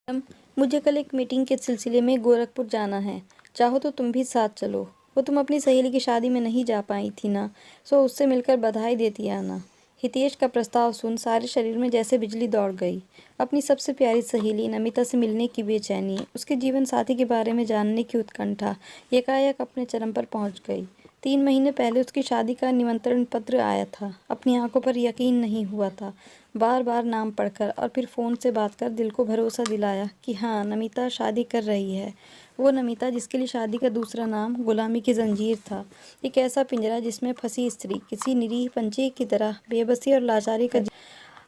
Madam, मुझे कल एक मीटिंग के सिलसिले में गोरखपुर जाना है। चाहो तो तुम भी साथ चलो। वो तुम अपनी सहेली की शादी में नहीं जा पाई थी ना, सो उससे मिलकर बधाई देती आना। हितेश का प्रस्ताव सुन सारे शरीर में जैसे बिजली दौड़ गई। अपनी सबसे प्यारी सहेली नमिता से मिलने की बेचैनी, उसके जीवन साथी के बारे में जानने की उत्कंठा एकाएक अपने चरम पर पहुंच गई। 3 महीने पहले उसकी शादी का निमंत्रण पत्र आया था। अपनी आंखों पर यकीन नहीं हुआ था। बार बार नाम पढ़कर और फिर फ़ोन से बात कर दिल को भरोसा दिलाया कि हाँ, नमिता शादी कर रही है। वो नमिता जिसके लिए शादी का दूसरा नाम गुलामी की जंजीर था। एक ऐसा पिंजरा जिसमें फंसी स्त्री किसी निरीह पंछी की तरह बेबसी और लाचारी का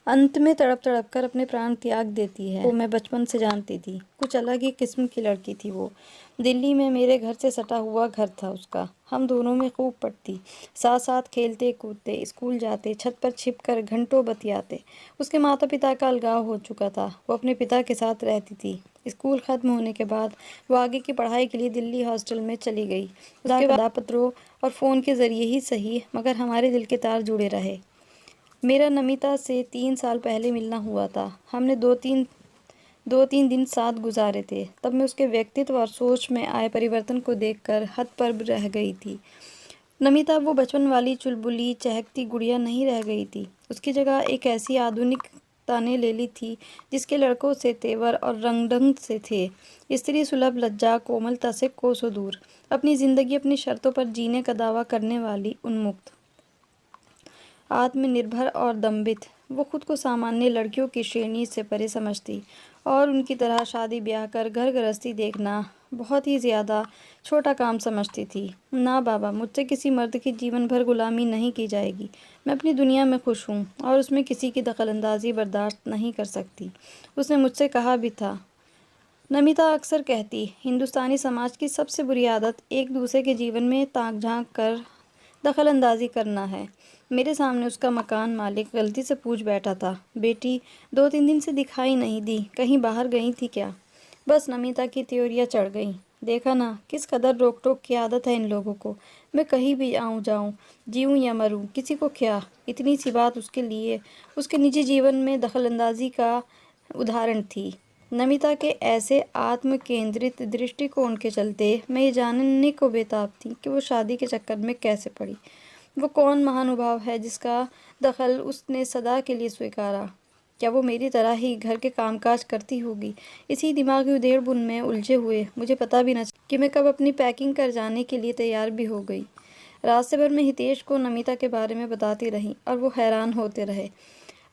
अंत में तड़प तड़प कर अपने प्राण त्याग देती है। वो मैं बचपन से जानती थी। कुछ अलग ही किस्म की लड़की थी वो। दिल्ली में मेरे घर से सटा हुआ घर था उसका। हम दोनों में खूब पड़ती। साथ साथ खेलते कूदते, स्कूल जाते, छत पर छिपकर घंटों बतियाते। उसके माता पिता का अलगाव हो चुका था। वो अपने पिता के साथ रहती थी। स्कूल खत्म होने के बाद वो आगे की पढ़ाई के लिए दिल्ली हॉस्टल में चली गई। उसके बाद पत्रों और फ़ोन के ज़रिए ही सही, मगर हमारे दिल के तार जुड़े रहे। मेरा नमिता से 3 साल पहले मिलना हुआ था। हमने दो तीन दिन साथ गुजारे थे। तब मैं उसके व्यक्तित्व और सोच में आए परिवर्तन को देखकर हतप्रभ रह गई थी। नमिता वो बचपन वाली चुलबुली चहकती गुड़िया नहीं रह गई थी। उसकी जगह एक ऐसी आधुनिकता ने ले ली थी जिसके लड़कों से तेवर और रंग ढंग से थे। स्त्री सुलभ लज्जा कोमलता से कोसों दूर, अपनी जिंदगी अपनी शर्तों पर जीने का दावा करने वाली, उन्मुक्त, आत्मनिर्भर और दम्भित। वो खुद को सामान्य लड़कियों की श्रेणी से परे समझती और उनकी तरह शादी ब्याह कर घर गृहस्थी देखना बहुत ही ज़्यादा छोटा काम समझती थी। ना बाबा, मुझसे किसी मर्द की जीवन भर गुलामी नहीं की जाएगी। मैं अपनी दुनिया में खुश हूँ और उसमें किसी की दखलंदाजी बर्दाश्त नहीं कर सकती। उसने मुझसे कहा भी था। नमिता अक्सर कहती, हिंदुस्तानी समाज की सबसे बुरी आदत एक दूसरे के जीवन में ताक झांक कर दखल अंदाजी करना है। मेरे सामने उसका मकान मालिक गलती से पूछ बैठा था, बेटी 2-3 दिन से दिखाई नहीं दी, कहीं बाहर गई थी क्या? बस नमिता की त्योरियाँ चढ़ गईं। देखा ना किस कदर रोक टोक की आदत है इन लोगों को। मैं कहीं भी आऊँ जाऊँ, जीऊँ या मरूँ, किसी को क्या। इतनी सी बात उसके लिए उसके निजी जीवन में दखलंदाजी का उदाहरण थी। नमिता के ऐसे आत्म केंद्रित दृष्टिकोण के चलते मैं ये जानने को बेताब थी कि वो शादी के चक्कर में कैसे पड़ी। वो कौन महानुभाव है जिसका दखल उसने सदा के लिए स्वीकारा? क्या वो मेरी तरह ही घर के कामकाज करती होगी? इसी दिमागी उधेड़-बुन में उलझे हुए मुझे पता भी न कि मैं कब अपनी पैकिंग कर जाने के लिए तैयार भी हो गई। रास्ते भर में हितेश को नमिता के बारे में बताती रही और वो हैरान होते रहे।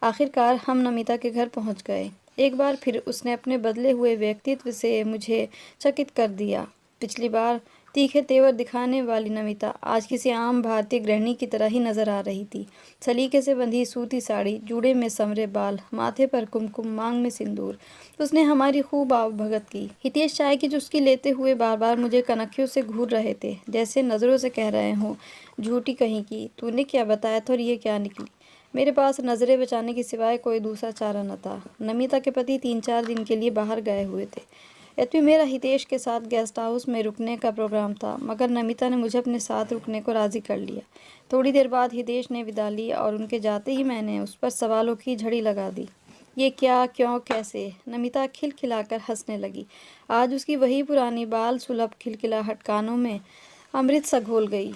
आखिरकार हम नमिता के घर पहुंच गए। एक बार फिर उसने अपने बदले हुए व्यक्तित्व से मुझे चकित कर दिया। पिछली बार तीखे तेवर दिखाने वाली नमिता आज किसी आम भारतीय गृहिणी की तरह ही नजर आ रही थी। सलीके से बंधी सूती साड़ी, जूड़े में संवरे बाल, माथे पर कुमकुम, मांग में सिंदूर। उसने हमारी खूब आवभगत की। हितेश चाय की चुस्की लेते हुए बार बार मुझे कनखियों से घूर रहे थे, जैसे नज़रों से कह रहे हों, झूठी कहीं की, तूने क्या बताया था और ये क्या निकली। मेरे पास नज़रें बचाने के सिवाय कोई दूसरा चारा न था। नमिता के पति 3-4 दिन के लिए बाहर गए हुए थे। यद्यपि मेरा हितेश के साथ गेस्ट हाउस में रुकने का प्रोग्राम था, मगर नमिता ने मुझे अपने साथ रुकने को राज़ी कर लिया। थोड़ी देर बाद हितेश ने विदा ली और उनके जाते ही मैंने उस पर सवालों की झड़ी लगा दी। ये क्या, क्यों, कैसे? नमिता खिलखिलाकर हंसने लगी। आज उसकी वही पुरानी बाल सुलभ खिलखिलाहट कानों में अमृत सा घोल गई।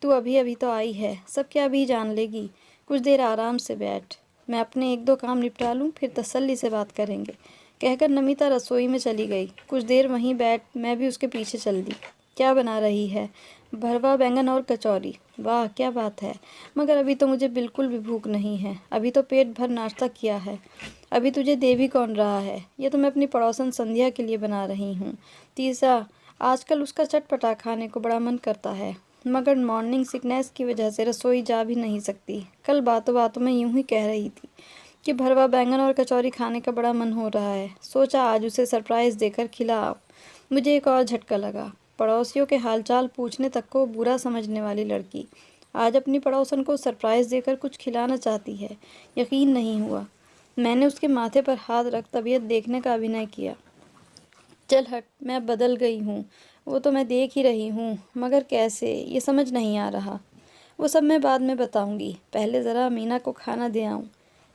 तू अभी अभी तो आई है, सब क्या अभी जान लेगी? कुछ देर आराम से बैठ, मैं अपने 1-2 काम निपटा लूँ, फिर तसल्ली से बात करेंगे, कहकर नमिता रसोई में चली गई। कुछ देर वहीं बैठ मैं भी उसके पीछे चल दी। क्या बना रही है? भरवा बैंगन और कचौरी। वाह क्या बात है, मगर अभी तो मुझे बिल्कुल भी भूख नहीं है। अभी तो पेट भर नाश्ता किया है। अभी तुझे दे भी कौन रहा है? ये तो मैं अपनी पड़ोसन संध्या के लिए बना रही हूँ। तीसरा, आजकल उसका चटपटा खाने को बड़ा मन करता है, मगर मॉर्निंग सिकनेस की वजह से रसोई जा भी नहीं सकती। कल बातों बातों में यूं ही कह रही थी कि भरवा बैंगन और कचौरी खाने का बड़ा मन हो रहा है। सोचा आज उसे सरप्राइज़ देकर खिलाऊं। मुझे एक और झटका लगा। पड़ोसियों के हालचाल पूछने तक को बुरा समझने वाली लड़की आज अपनी पड़ोसन को सरप्राइज़ देकर कुछ खिलाना चाहती है। यकीन नहीं हुआ। मैंने उसके माथे पर हाथ रख तबीयत देखने का अभिनय किया। चल हट, मैं अब बदल गई हूँ। वो तो मैं देख ही रही हूँ, मगर कैसे, ये समझ नहीं आ रहा। वो सब मैं बाद में बताऊंगी, पहले ज़रा मीना को खाना दे आऊँ।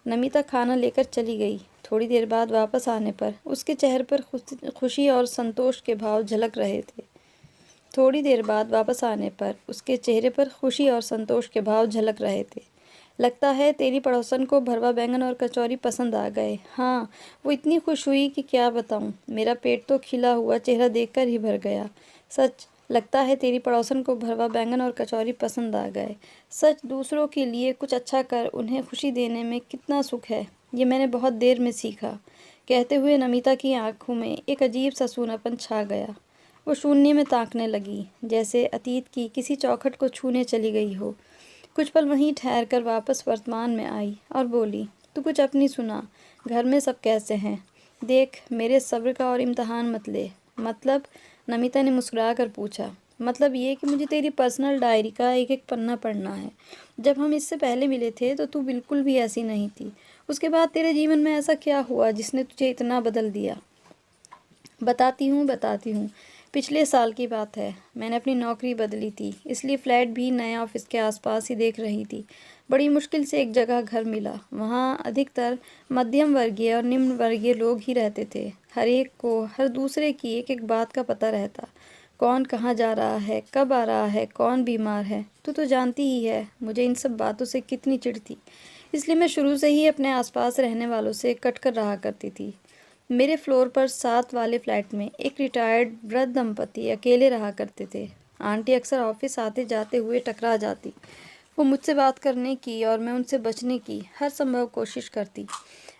नमिता खाना लेकर चली गई। थोड़ी देर बाद वापस आने पर उसके चेहरे पर खुशी और संतोष के भाव झलक रहे थे। थोड़ी देर बाद वापस आने पर उसके चेहरे पर खुशी और संतोष के भाव झलक रहे थे। लगता है तेरी पड़ोसन को भरवा बैंगन और कचौरी पसंद आ गए। हाँ, वो इतनी खुश हुई कि क्या बताऊँ। मेरा पेट तो खिला हुआ चेहरा देखकर ही भर गया। सच, लगता है तेरी पड़ोसन को भरवा बैंगन और कचौरी पसंद आ गए। सच, दूसरों के लिए कुछ अच्छा कर उन्हें खुशी देने में कितना सुख है, ये मैंने बहुत देर में सीखा। कहते हुए नमिता की आंखों में एक अजीब सा सूनापन छा गया। वो शून्य में ताकने लगी, जैसे अतीत की किसी चौखट को छूने चली गई हो। कुछ पल वहीं ठहर कर वापस वर्तमान में आई और बोली, तू कुछ अपनी सुना। घर में सब कैसे हैं? देख, मेरे सब्र का और इम्तहान मत ले। मतलब? नमिता ने मुस्कुरा कर पूछा। मतलब ये कि मुझे तेरी पर्सनल डायरी का एक एक पन्ना पढ़ना है। जब हम इससे पहले मिले थे तो तू बिल्कुल भी ऐसी नहीं थी। उसके बाद तेरे जीवन में ऐसा क्या हुआ जिसने तुझे इतना बदल दिया? बताती हूँ। पिछले साल की बात है। मैंने अपनी नौकरी बदली थी, इसलिए फ्लैट भी नए ऑफिस के आसपास ही देख रही थी। बड़ी मुश्किल से एक जगह घर मिला। वहाँ अधिकतर मध्यम वर्गीय और निम्न वर्गीय लोग ही रहते थे। हर एक को हर दूसरे की एक एक बात का पता रहता। कौन कहाँ जा रहा है, कब आ रहा है, कौन बीमार है। तू तो जानती ही है मुझे इन सब बातों से कितनी चिढ़ थी। इसलिए मैं शुरू से ही अपने आसपास रहने वालों से कट कर रहा करती थी। मेरे फ्लोर पर 7 वाले फ्लैट में एक रिटायर्ड वृद्ध दंपति अकेले रहा करते थे। आंटी अक्सर ऑफिस आते जाते हुए टकरा जाती। वो मुझसे बात करने की और मैं उनसे बचने की हर संभव कोशिश करती।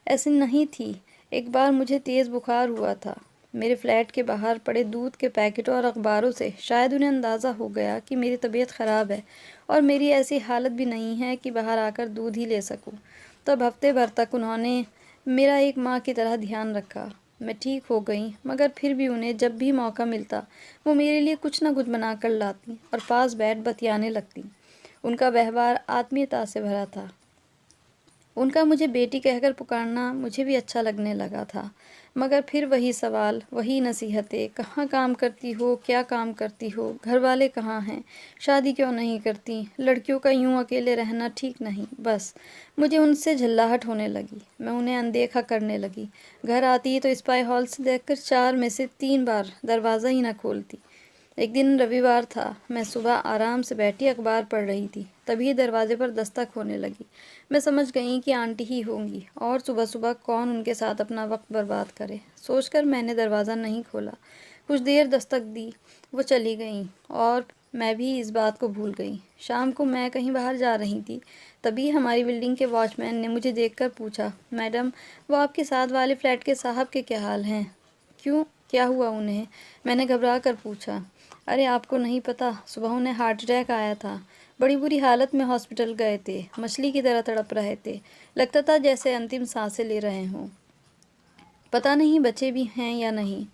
ऐसी नहीं थी। एक बार मुझे तेज़ बुखार हुआ था। मेरे फ्लैट के बाहर पड़े दूध के पैकेटों और अखबारों से शायद उन्हें अंदाज़ा हो गया कि मेरी तबीयत ख़राब है और मेरी ऐसी हालत भी नहीं है कि बाहर आकर दूध ही ले सकूं। तब हफ्ते भर तक उन्होंने मेरा एक माँ की तरह ध्यान रखा। मैं ठीक हो गई, मगर फिर भी उन्हें जब भी मौका मिलता वो मेरे लिए कुछ न कुछ बना कर लाती और पास बैठ बतियाने लगती। उनका व्यवहार आत्मीयता से भरा था। उनका मुझे बेटी कहकर पुकारना मुझे भी अच्छा लगने लगा था। मगर फिर वही सवाल, वही नसीहतें, कहाँ काम करती हो, क्या काम करती हो, घर वाले कहाँ हैं, शादी क्यों नहीं करती, लड़कियों का यूं अकेले रहना ठीक नहीं। बस मुझे उनसे झल्लाहट होने लगी। मैं उन्हें अनदेखा करने लगी। घर आती तो स्पाई हॉल से देखकर 4 में से 3 बार दरवाज़ा ही न खोलती। एक दिन रविवार था। मैं सुबह आराम से बैठी अखबार पढ़ रही थी, तभी दरवाजे पर दस्तक होने लगी। मैं समझ गई कि आंटी ही होंगी, और सुबह सुबह कौन उनके साथ अपना वक्त बर्बाद करे। सोचकर मैंने दरवाज़ा नहीं खोला। कुछ देर दस्तक दी, वो चली गईं और मैं भी इस बात को भूल गई। शाम को मैं कहीं बाहर जा रही थी, तभी हमारी बिल्डिंग के वॉचमैन ने मुझे देखकर पूछा, मैडम, वो आपके साथ वाले फ्लैट के साहब के क्या हाल हैं? क्यों, क्या हुआ उन्हें? मैंने घबरा कर पूछा। अरे आपको नहीं पता, सुबह उन्हें हार्ट अटैक आया था। बड़ी बुरी हालत में हॉस्पिटल गए थे। मछली की तरह तड़प रहे थे। लगता था जैसे अंतिम सांसें ले रहे हों। पता नहीं बचे भी हैं या नहीं।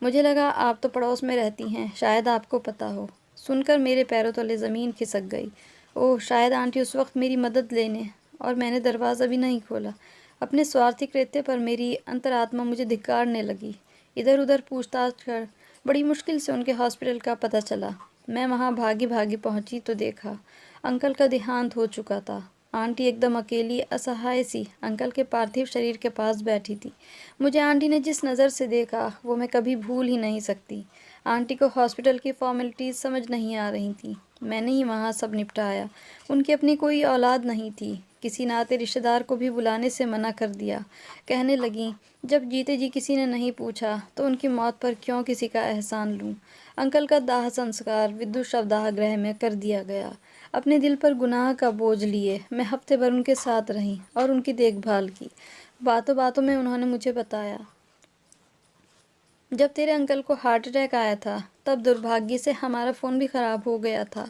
मुझे लगा आप तो पड़ोस में रहती हैं, शायद आपको पता हो। सुनकर मेरे पैरों तले ज़मीन खिसक गई। ओह, शायद आंटी उस वक्त मेरी मदद लेने, और मैंने दरवाज़ा भी नहीं खोला। अपने स्वार्थी कृत्य पर मेरी अंतरात्मा मुझे धिक्कारने लगी। इधर उधर पूछताछ कर बड़ी मुश्किल से उनके हॉस्पिटल का पता चला। मैं वहाँ भागी भागी पहुँची तो देखा अंकल का देहांत हो चुका था। आंटी एकदम अकेली असहाय सी अंकल के पार्थिव शरीर के पास बैठी थी। मुझे आंटी ने जिस नज़र से देखा वो मैं कभी भूल ही नहीं सकती। आंटी को हॉस्पिटल की फॉर्मेलिटीज़ समझ नहीं आ रही थी। मैंने ही वहाँ सब निपटाया। उनकी अपनी कोई औलाद नहीं थी। किसी नाते रिश्तेदार को भी बुलाने से मना कर दिया। कहने लगी, जब जीते जी किसी ने नहीं पूछा तो उनकी मौत पर क्यों किसी का एहसान लूँ। अंकल का दाह संस्कार विद्युत शवदाह गृह में कर दिया गया। अपने दिल पर गुनाह का बोझ लिए मैं हफ्ते भर उनके साथ रही और उनकी देखभाल की। बातों बातों में उन्होंने मुझे बताया, जब तेरे अंकल को हार्ट अटैक आया था तब दुर्भाग्य से हमारा फ़ोन भी ख़राब हो गया था।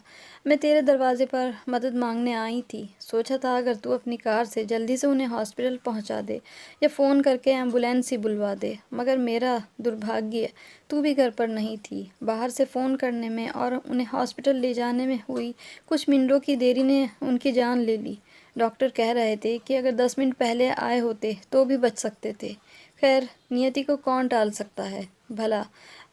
मैं तेरे दरवाजे पर मदद मांगने आई थी। सोचा था अगर तू अपनी कार से जल्दी से उन्हें हॉस्पिटल पहुंचा दे या फ़ोन करके एम्बुलेंस ही बुलवा दे। मगर मेरा दुर्भाग्य, तू भी घर पर नहीं थी। बाहर से फ़ोन करने में और उन्हें हॉस्पिटल ले जाने में हुई कुछ मिनटों की देरी ने उनकी जान ले ली। डॉक्टर कह रहे थे कि अगर 10 मिनट पहले आए होते तो भी बच सकते थे। खैर, नियति को कौन टाल सकता है। भला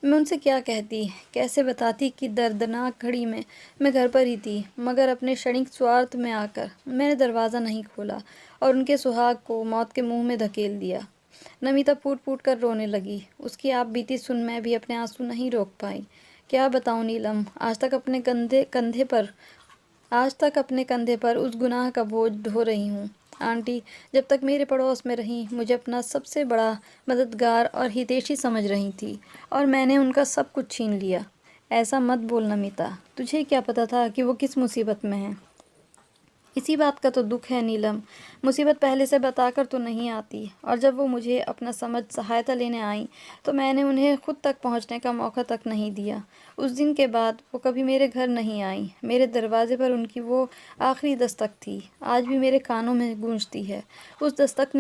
मैं उनसे क्या कहती, कैसे बताती कि दर्दनाक घड़ी में मैं घर पर ही थी। मगर अपने क्षणिक स्वार्थ में आकर मैंने दरवाज़ा नहीं खोला और उनके सुहाग को मौत के मुंह में धकेल दिया। नमिता फूट फूट कर रोने लगी। उसकी आप बीती सुन मैं भी अपने आंसू नहीं रोक पाई। क्या बताऊं नीलम, आज तक अपने कंधे पर उस गुनाह का बोझ ढो रही हूँ। आंटी जब तक मेरे पड़ोस में रहीं मुझे अपना सबसे बड़ा मददगार और हितैषी समझ रही थी, और मैंने उनका सब कुछ छीन लिया। ऐसा मत बोल नमिता, तुझे क्या पता था कि वो किस मुसीबत में है। इसी बात का तो दुख है नीलम, मुसीबत पहले से बताकर तो नहीं आती, और जब वो मुझे अपना समझ सहायता लेने आई तो मैंने उन्हें खुद तक पहुंचने का मौका तक नहीं दिया। उस दिन के बाद वो कभी मेरे घर नहीं आई। मेरे दरवाजे पर उनकी वो आखिरी दस्तक थी, आज भी मेरे कानों में गूंजती है। उस दस्तक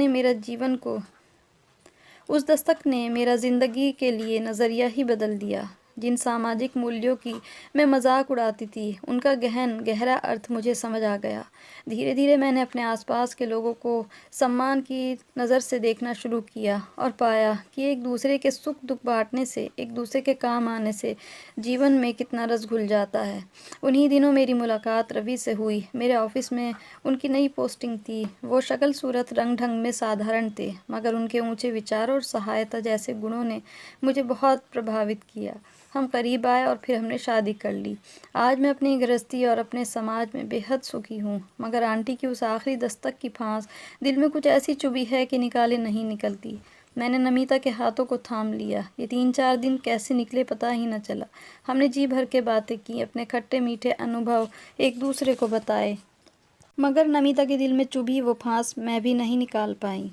ने मेरा ज़िंदगी के लिए नज़रिया ही बदल दिया। जिन सामाजिक मूल्यों की मैं मजाक उड़ाती थी उनका गहरा अर्थ मुझे समझ आ गया। धीरे धीरे मैंने अपने आसपास के लोगों को सम्मान की नज़र से देखना शुरू किया और पाया कि एक दूसरे के सुख दुख बांटने से, एक दूसरे के काम आने से जीवन में कितना रस घुल जाता है। उन्हीं दिनों मेरी मुलाकात रवि से हुई। मेरे ऑफिस में उनकी नई पोस्टिंग थी। वो शक्ल सूरत रंग ढंग में साधारण थे, मगर उनके ऊंचे विचार और सहायता जैसे गुणों ने मुझे बहुत प्रभावित किया। हम करीब आए और फिर हमने शादी कर ली। आज मैं अपनी गृहस्थी और अपने समाज में बेहद सुखी हूँ, मगर आंटी की उस आखिरी दस्तक की फांस दिल में कुछ ऐसी चुभी है कि निकाले नहीं निकलती। मैंने नमिता के हाथों को थाम लिया। ये 3-4 दिन कैसे निकले पता ही न चला। हमने जी भर के बातें की, अपने खट्टे मीठे अनुभव एक दूसरे को बताए, मगर नमिता के दिल में चुभी वो फांस मैं भी नहीं निकाल पाई।